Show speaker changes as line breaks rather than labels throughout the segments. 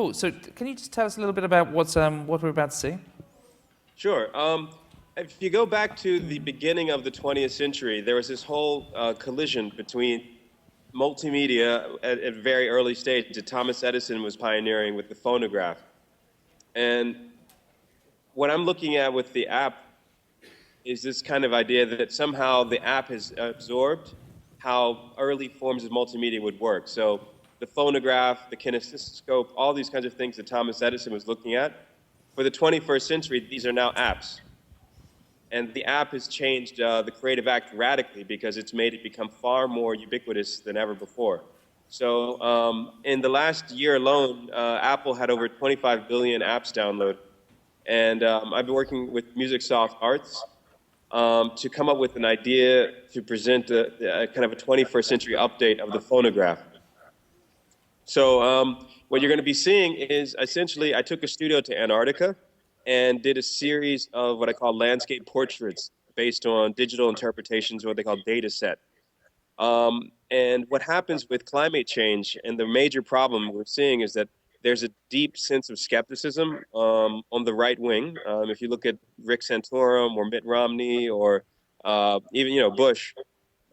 Cool. So can you just tell us a little bit about what we're about to see?
Sure. If you go back to the beginning of the 20th century, there was this whole collision between multimedia at a very early stage that Thomas Edison was pioneering with the phonograph. And what I'm looking at with the app is this kind of idea that somehow the app has absorbed how early forms of multimedia would work. So the phonograph, the kinestoscope, all these kinds of things that Thomas Edison was looking at, for the 21st century, these are now apps. And the app has changed the creative act radically because it's made it become far more ubiquitous than ever before. So in the last year alone, Apple had over 25 billion apps downloaded. And I've been working with MusicSoft Arts to come up with an idea to present a kind of a 21st century update of the phonograph. So what you're going to be seeing is essentially I took a studio to Antarctica and did a series of what I call landscape portraits based on digital interpretations, what they call data set. And what happens with climate change, and the major problem we're seeing is that there's a deep sense of skepticism on the right wing. If you look at Rick Santorum or Mitt Romney or even Bush,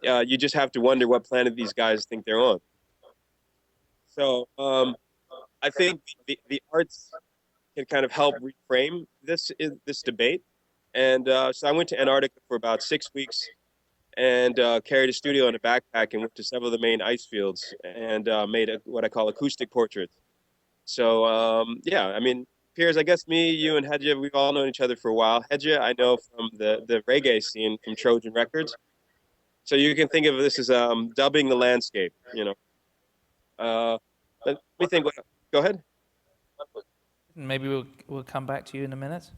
you just have to wonder what planet these guys think they're on. So I think the arts can kind of help reframe this debate. And so I went to Antarctica for about 6 weeks and carried a studio in a backpack and went to several of the main ice fields and made what I call acoustic portraits. So yeah, I mean, Piers, I guess me, you, and Hedja, we've all known each other for a while. Hedja, I know from the reggae scene from Trojan Records. So you can think of this as dubbing the landscape, Let me think. Go ahead.
Maybe we'll come back to you in a minute.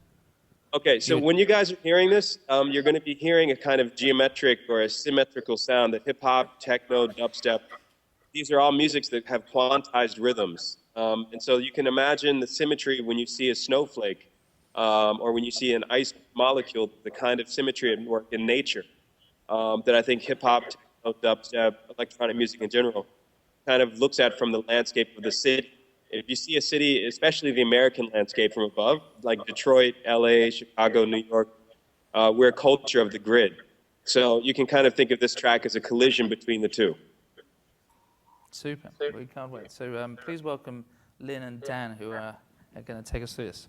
Okay, so when you guys are hearing this, you're going to be hearing a kind of geometric or a symmetrical sound that hip-hop, techno, dubstep, these are all musics that have quantized rhythms. And so you can imagine the symmetry when you see a snowflake or when you see an ice molecule, the kind of symmetry at work in nature that I think hip-hop, techno, dubstep, electronic music in general kind of looks at from the landscape of the city. If you see a city, especially the American landscape from above, like Detroit, LA, Chicago, New York, we're a culture of the grid. So you can kind of think of this track as a collision between the two.
Super. We can't wait. So please welcome Lynn and Dan, who are going to take us through this.